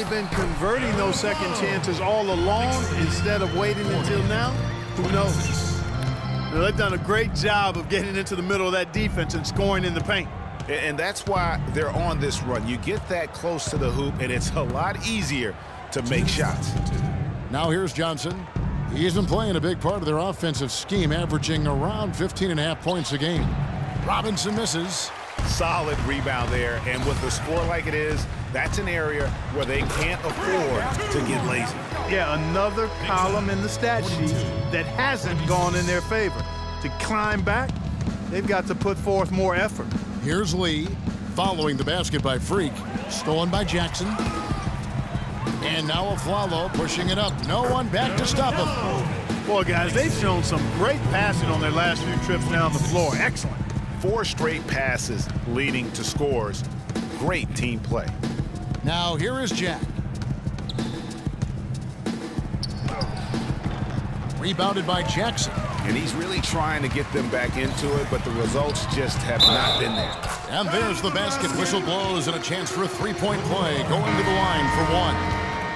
they've been converting those second chances all along instead of waiting until now, who knows? Now, they've done a great job of getting into the middle of that defense and scoring in the paint. And that's why they're on this run. You get that close to the hoop, and it's a lot easier to make shots. Now here's Johnson. He's been playing a big part of their offensive scheme, averaging around 15.5 points a game. Robinson misses. Solid rebound there, and with the score like it is, that's an area where they can't afford to get lazy. Yeah, another column in the stat sheet that hasn't gone in their favor. To climb back, they've got to put forth more effort. Here's Lee, following the basket by Freak. Stolen by Jackson. And now Aflalo pushing it up. No one back to stop him. Boy, guys, they've shown some great passing on their last few trips down the floor. Excellent. 4 straight passes leading to scores. Great team play. Now here is Jack. Rebounded by Jackson. And he's really trying to get them back into it, but the results just have not been there. And there's the basket. Whistle blows and a chance for a three-point play. Going to the line for one.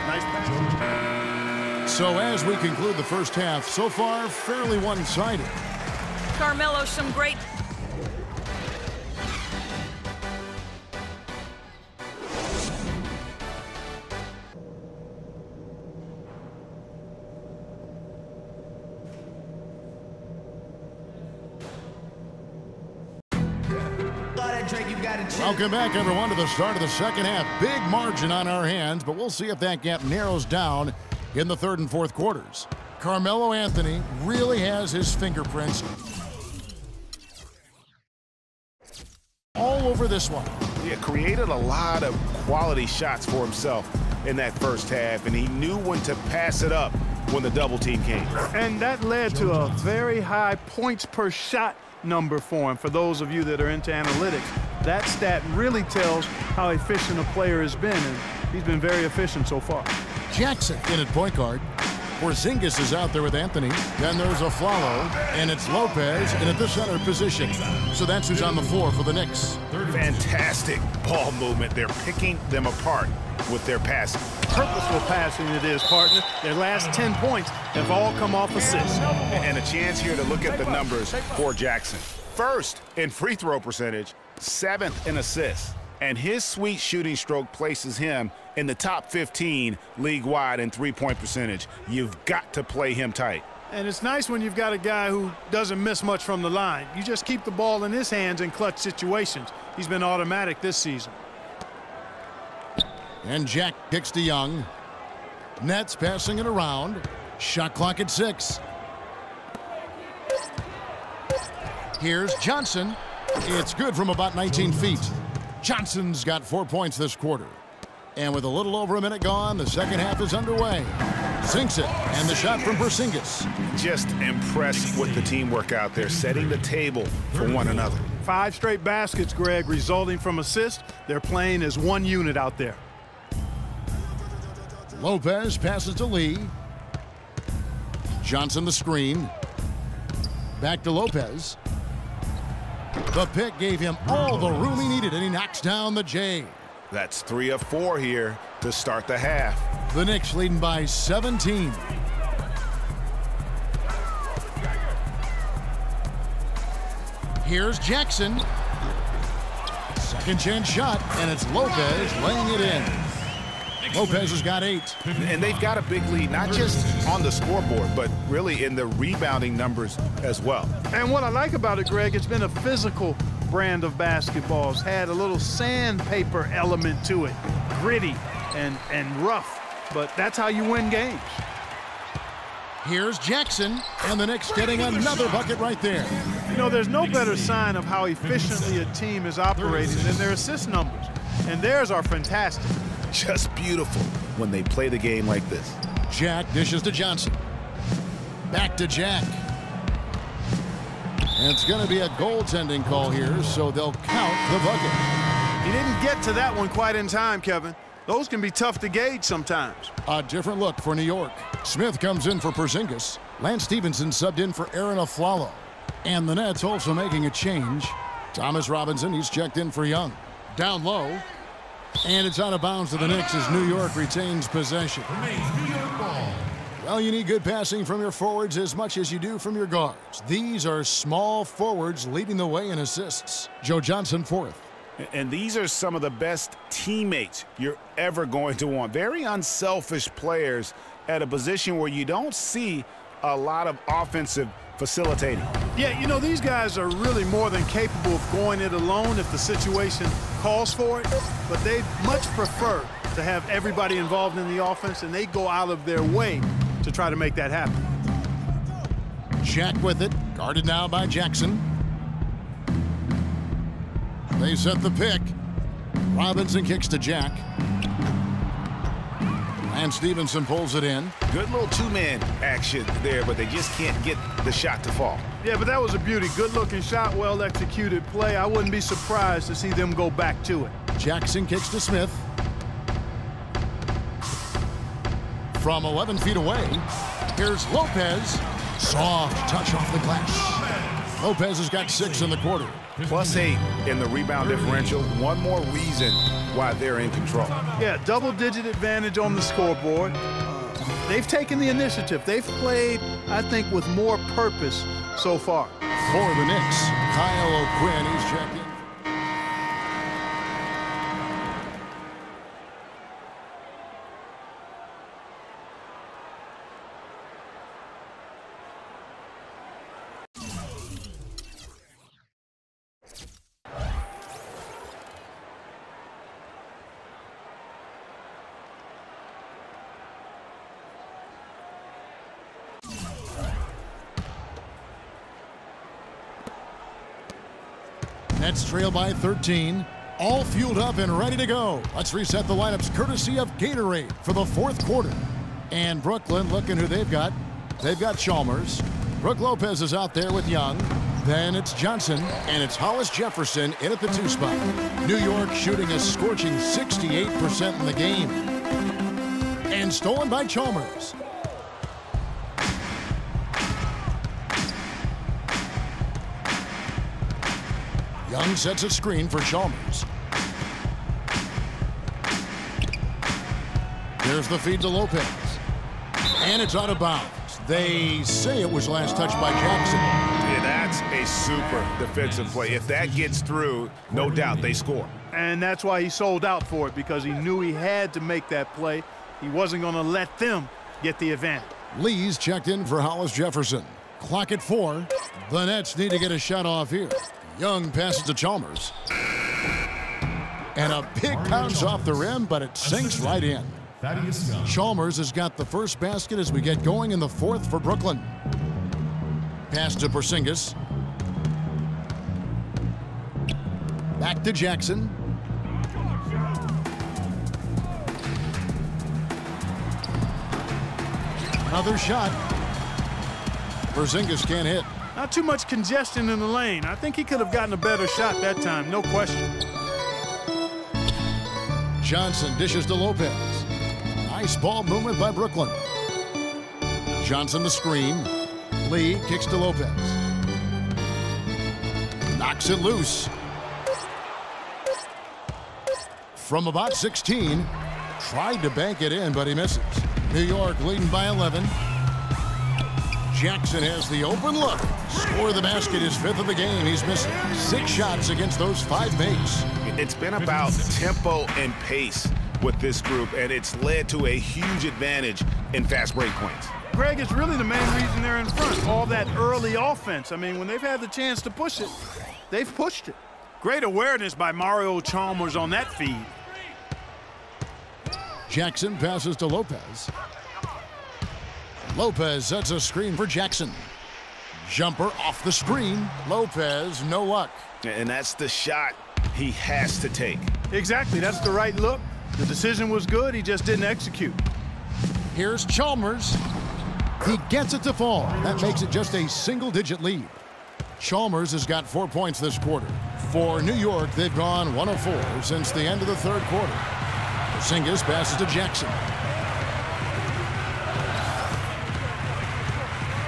Nice pass. So as we conclude the first half, so far fairly one-sided. Carmelo, some great... Welcome back, everyone, to the start of the second half. Big margin on our hands, but we'll see if that gap narrows down in the third and fourth quarters. Carmelo Anthony really has his fingerprints all over this one. He created a lot of quality shots for himself in that first half, and he knew when to pass it up when the double team came. And that led to a very high points per shot number for him. For those of you that are into analytics, that stat really tells how efficient a player has been, and he's been very efficient so far. Jackson in at point guard. Porzingis is out there with Anthony. Then there's Aflalo, and it's Lopez in at the center position. So that's who's on the floor for the Knicks. Fantastic ball movement. They're picking them apart with their passing. Purposeful passing it is, partner. Their last 10 points have all come off assists. And a chance here to look at the numbers for Jackson. First in free throw percentage, 7th in assists. And his sweet shooting stroke places him in the top 15 league-wide in three-point percentage. You've got to play him tight. And it's nice when you've got a guy who doesn't miss much from the line. You just keep the ball in his hands in clutch situations. He's been automatic this season. And Jack kicks to Young. Nets passing it around. Shot clock at 6. Here's Johnson. It's good from about 19 feet. Johnson's got 4 points this quarter. And with a little over a minute gone, the second half is underway. Sinks it, and the shot from Porzingis. Just impressed with the teamwork out there, setting the table for one another. 5 straight baskets, Greg, resulting from assists. They're playing as one unit out there. Lopez passes to Lee. Johnson the screen. Back to Lopez. The pick gave him all the room he needed, and he knocks down the J. That's 3 of 4 here to start the half. The Knicks leading by 17. Here's Jackson. Second chance shot, and it's Lopez laying it in. Lopez has got 8. And they've got a big lead, not just on the scoreboard, but really in the rebounding numbers as well. And what I like about it, Greg, it's been a physical brand of basketball. It's had a little sandpaper element to it. Gritty and rough, but that's how you win games. Here's Jackson, and the Knicks getting another bucket right there. You know, there's no better sign of how efficiently a team is operating than their assist numbers. And theirs are fantastic. Just beautiful when they play the game like this. Jack dishes to Johnson. Back to Jack. And it's going to be a goaltending call here, so they'll count the bucket. He didn't get to that one quite in time, Kevin. Those can be tough to gauge sometimes. A different look for New York. Smith comes in for Porzingis. Lance Stevenson subbed in for Aaron Aflalo. And the Nets also making a change. Thomas Robinson, he's checked in for Young. Down low. And it's out of bounds to the Knicks as New York retains possession. Well, you need good passing from your forwards as much as you do from your guards. These are small forwards leading the way in assists. Joe Johnson, fourth. And these are some of the best teammates you're ever going to want. Very unselfish players at a position where you don't see a lot of offensive facilitating. Yeah, you know, these guys are really more than capable of going it alone if the situation calls for it, but they much prefer to have everybody involved in the offense, and they go out of their way to try to make that happen. Jack with it, guarded now by Jackson. They set the pick. Robinson kicks to Jack. And Stevenson pulls it in. Good little two-man action there, but they just can't get the shot to fall. Yeah, but that was a beauty. Good-looking shot, well-executed play. I wouldn't be surprised to see them go back to it. Jackson kicks to Smith. From 11 feet away, here's Lopez. Soft touch off the glass. Lopez has got 6 in the quarter. +8 in the rebound differential. One more reason why they're in control. Yeah, double-digit advantage on the scoreboard. They've taken the initiative. They've played, I think, with more purpose so far. For the Knicks, Kyle O'Quinn, he's checked in. Nets trail by 13. All fueled up and ready to go. Let's reset the lineups courtesy of Gatorade for the fourth quarter. And Brooklyn, looking who they've got. They've got Chalmers. Brook Lopez is out there with Young. Then it's Johnson, and it's Hollis Jefferson in at the 2 spot. New York shooting a scorching 68% in the game. And stolen by Chalmers. Young sets a screen for Chalmers. There's the feed to Lopez. And it's out of bounds. They say it was last touched by Jackson. Yeah, that's a super defensive play. If that gets through, no doubt they score. And that's why he sold out for it, because he knew he had to make that play. He wasn't going to let them get the advantage. Lee's checked in for Hollis Jefferson. Clock at 4. The Nets need to get a shot off here. Young passes to Chalmers. And a big bounce off the rim, but it sinks right in. Chalmers has got the first basket as we get going in the fourth for Brooklyn. Pass to Porzingis. Back to Jackson. Another shot. Porzingis can't hit. Not too much congestion in the lane. I think he could have gotten a better shot that time, no question. Johnson dishes to Lopez. Nice ball movement by Brooklyn. Johnson the screen. Lee kicks to Lopez. Knocks it loose. From about 16. Tried to bank it in, but he misses. New York leading by 11. Jackson has the open look. Score the basket, his 5th of the game. He's missed 6 shots against those 5 mates. It's been about tempo and pace with this group, and it's led to a huge advantage in fast break points. Greg, it's really the main reason they're in front. All that early offense. I mean, when they've had the chance to push it, they've pushed it. Great awareness by Mario Chalmers on that feed. Jackson passes to Lopez. Lopez sets a screen for Jackson. Jumper off the screen. Lopez, no luck. And that's the shot he has to take. Exactly, that's the right look. The decision was good, he just didn't execute. Here's Chalmers. He gets it to fall. That makes it just a single-digit lead. Chalmers has got 4 points this quarter. For New York, they've gone 1 of 4 since the end of the third quarter. Porzingis passes to Jackson.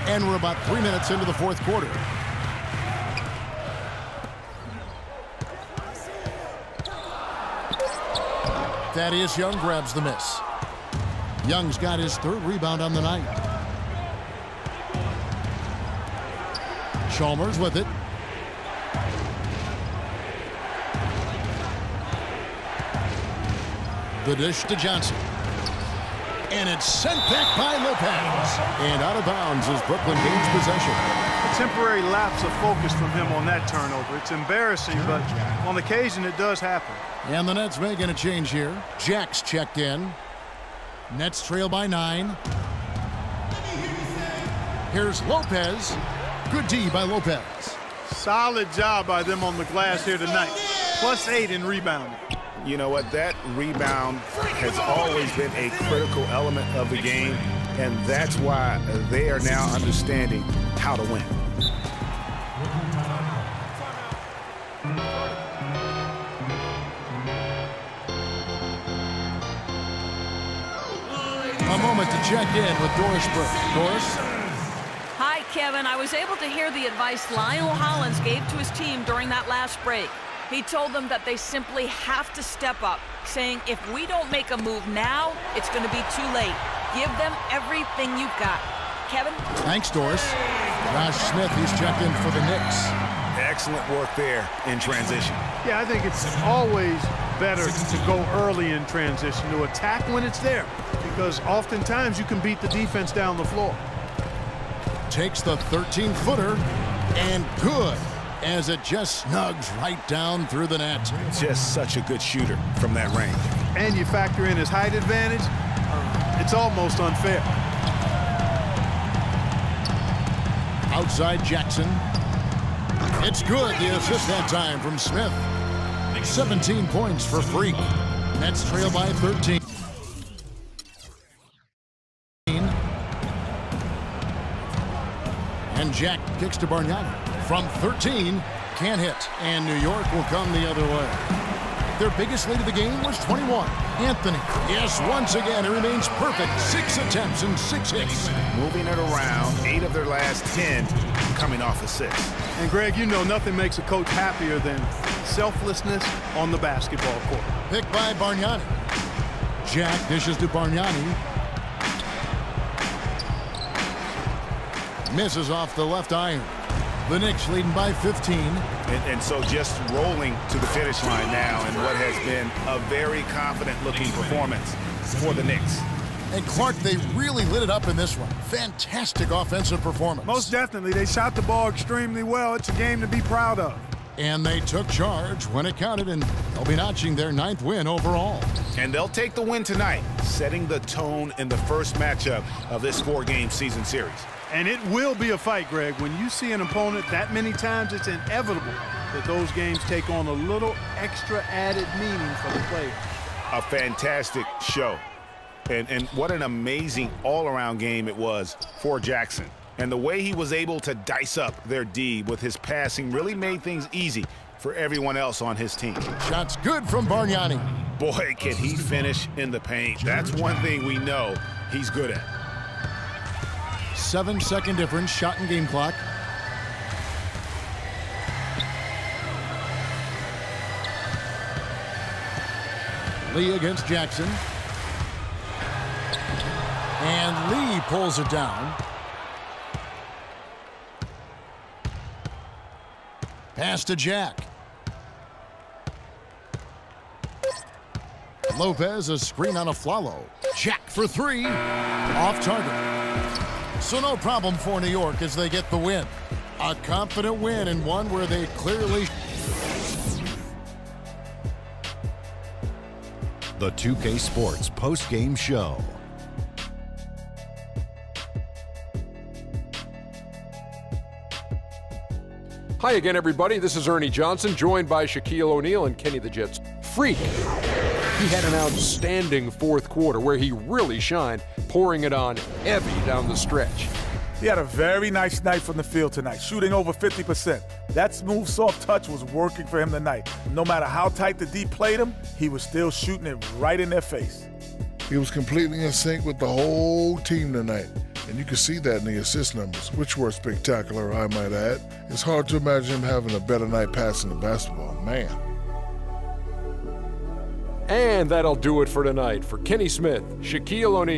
And we're about 3 minutes into the fourth quarter. Thaddeus Young grabs the miss. Young's got his third rebound on the night. Chalmers with it. The dish to Johnson. And it's sent back by Lopez. And out of bounds as Brooklyn gains possession. A temporary lapse of focus from him on that turnover. It's embarrassing, but on occasion it does happen. And the Nets making a change here. Jack's checked in. Nets trail by 9. Here's Lopez. Good D by Lopez. Solid job by them on the glass here tonight. +8 in rebounding. You know what? That rebound has always been a critical element of the game, and that's why they are now understanding how to win. A moment to check in with Doris Burke. Doris? Hi, Kevin. I was able to hear the advice Lionel Hollins gave to his team during that last break. He told them that they simply have to step up, saying if we don't make a move now, it's going to be too late. Give them everything you've got. Kevin? Thanks, Doris. Josh Smith, he's checked in for the Knicks. Excellent work there in transition. Yeah, I think it's always better to go early in transition, to attack when it's there, because oftentimes you can beat the defense down the floor. Takes the 13-footer, and good, as it just snugs right down through the net. Just such a good shooter from that range. And you factor in his height advantage, it's almost unfair. Outside Jackson. It's good, the assist that time from Smith. 17 points for Freak. Nets trail by 13. And Jack kicks to Bargnani. From 13, can't hit. And New York will come the other way. Their biggest lead of the game was 21. Anthony, yes, once again, it remains perfect. 6 attempts and 6 hits. Moving it around, 8 of their last 10 coming off assists. And Greg, you know nothing makes a coach happier than selflessness on the basketball court. Picked by Bargnani. Jack dishes to Bargnani. Misses off the left iron. The Knicks leading by 15. And so just rolling to the finish line now in what has been a very confident-looking performance for the Knicks. And Clark, they really lit it up in this one. Fantastic offensive performance. Most definitely. They shot the ball extremely well. It's a game to be proud of. And they took charge when it counted, and they'll be notching their 9th win overall. And they'll take the win tonight, setting the tone in the first matchup of this 4-game season series. And it will be a fight, Greg. When you see an opponent that many times, it's inevitable that those games take on a little extra added meaning for the players. A fantastic show. And what an amazing all-around game it was for Jackson. And the way he was able to dice up their D with his passing really made things easy for everyone else on his team. Shots good from Bargnani. Boy, can he finish in the paint. That's one thing we know he's good at. 7-second difference, shot and game clock. Lee against Jackson. And Lee pulls it down. Pass to Jack. Lopez, a screen on a Flalo. Jack for 3. Off target. So no problem for New York as they get the win. A confident win and one where they clearly... The 2K Sports post-game show. Hi again, everybody. This is Ernie Johnson, joined by Shaquille O'Neal and Kenny the Jet's Freak. He had an outstanding fourth quarter where he really shined, pouring it on heavy down the stretch. He had a very nice night from the field tonight, shooting over 50%. That smooth, soft touch was working for him tonight. No matter how tight the D played him, he was still shooting it right in their face. He was completely in sync with the whole team tonight. And you can see that in the assist numbers, which were spectacular, I might add. It's hard to imagine him having a better night passing the basketball, man. And that'll do it for tonight. For Kenny Smith, Shaquille O'Neal.